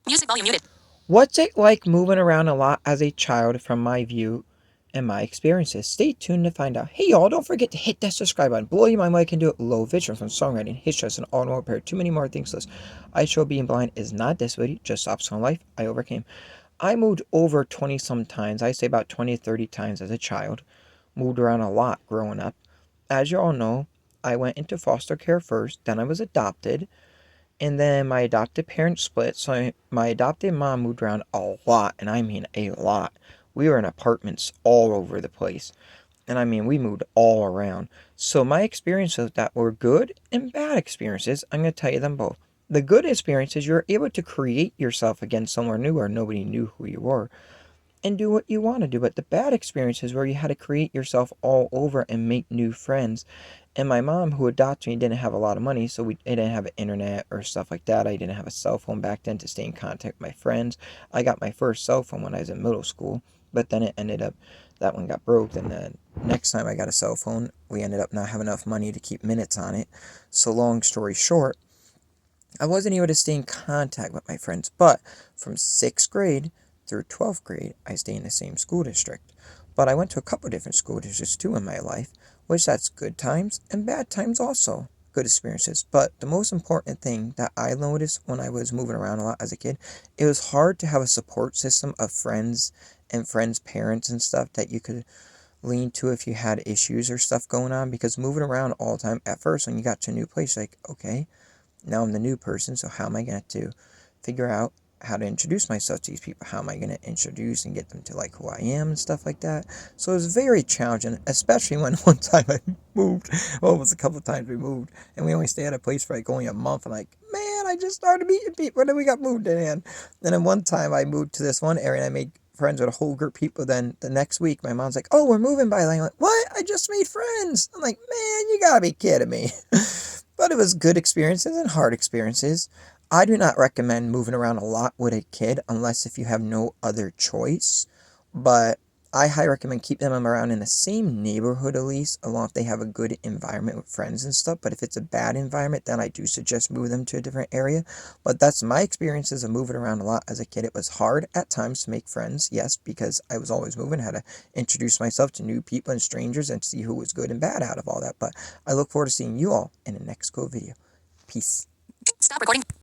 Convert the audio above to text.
Music volume muted. What's it like moving around a lot as a child from my view and my experiences? Stay tuned to find out. Hey y'all, don't forget to hit that subscribe button. Blow your mind what I can do it. Low vision from songwriting, history, and automobile repair. Too many more things list. I show being blind is not disability, just obstacle in life. I overcame. I moved over 20 some times. I say about 20 to 30 times as a child. Moved around a lot growing up. As you all know, I went into foster care first, then I was adopted, and then my adopted parents split, so my adopted mom moved around a lot, and I mean a lot. We were in apartments all over the place, and I mean we moved all around. So my experiences that were good and bad experiences, I'm going to tell you them both. The good experiences, you're able to create yourself again somewhere new where nobody knew who you were and do what you want to do. But the bad experiences where you had to create yourself all over and make new friends. And my mom, who adopted me, didn't have a lot of money, so I didn't have internet or stuff like that. I didn't have a cell phone back then to stay in contact with my friends. I got my first cell phone when I was in middle school, but then it ended up that one got broke. And then next time I got a cell phone, we ended up not having enough money to keep minutes on it. So long story short, I wasn't able to stay in contact with my friends, but from 6th grade through 12th grade, I stayed in the same school district. But I went to a couple different school districts too in my life, which that's good times and bad times also. Good experiences. But the most important thing that I noticed when I was moving around a lot as a kid, it was hard to have a support system of friends and friends' parents and stuff that you could lean to if you had issues or stuff going on, because moving around all the time at first when you got to a new place, like, okay, now I'm the new person, so how am I going to figure out how to introduce myself to these people? How am I going to introduce and get them to like who I am and stuff like that? So it was very challenging, especially when one time I moved. Well, it was a couple of times we moved, and we only stayed at a place for like only a month. I'm like, man, I just started meeting people, and then we got moved in. And then one time I moved to this one area, and I made friends with a whole group of people. Then the next week, my mom's like, "Oh, we're moving by." I'm like, "What? I just made friends." I'm like, "Man, you gotta be kidding me." But it was good experiences and hard experiences. I do not recommend moving around a lot with a kid unless if you have no other choice. But I highly recommend keep them around in the same neighborhood at least, along if they have a good environment with friends and stuff. But if it's a bad environment, then I do suggest move them to a different area. But that's my experiences of moving around a lot as a kid. It was hard at times to make friends, yes, because I was always moving, had to introduce myself to new people and strangers and see who was good and bad out of all that. But I look forward to seeing you all in the next cool video. Peace. Stop recording.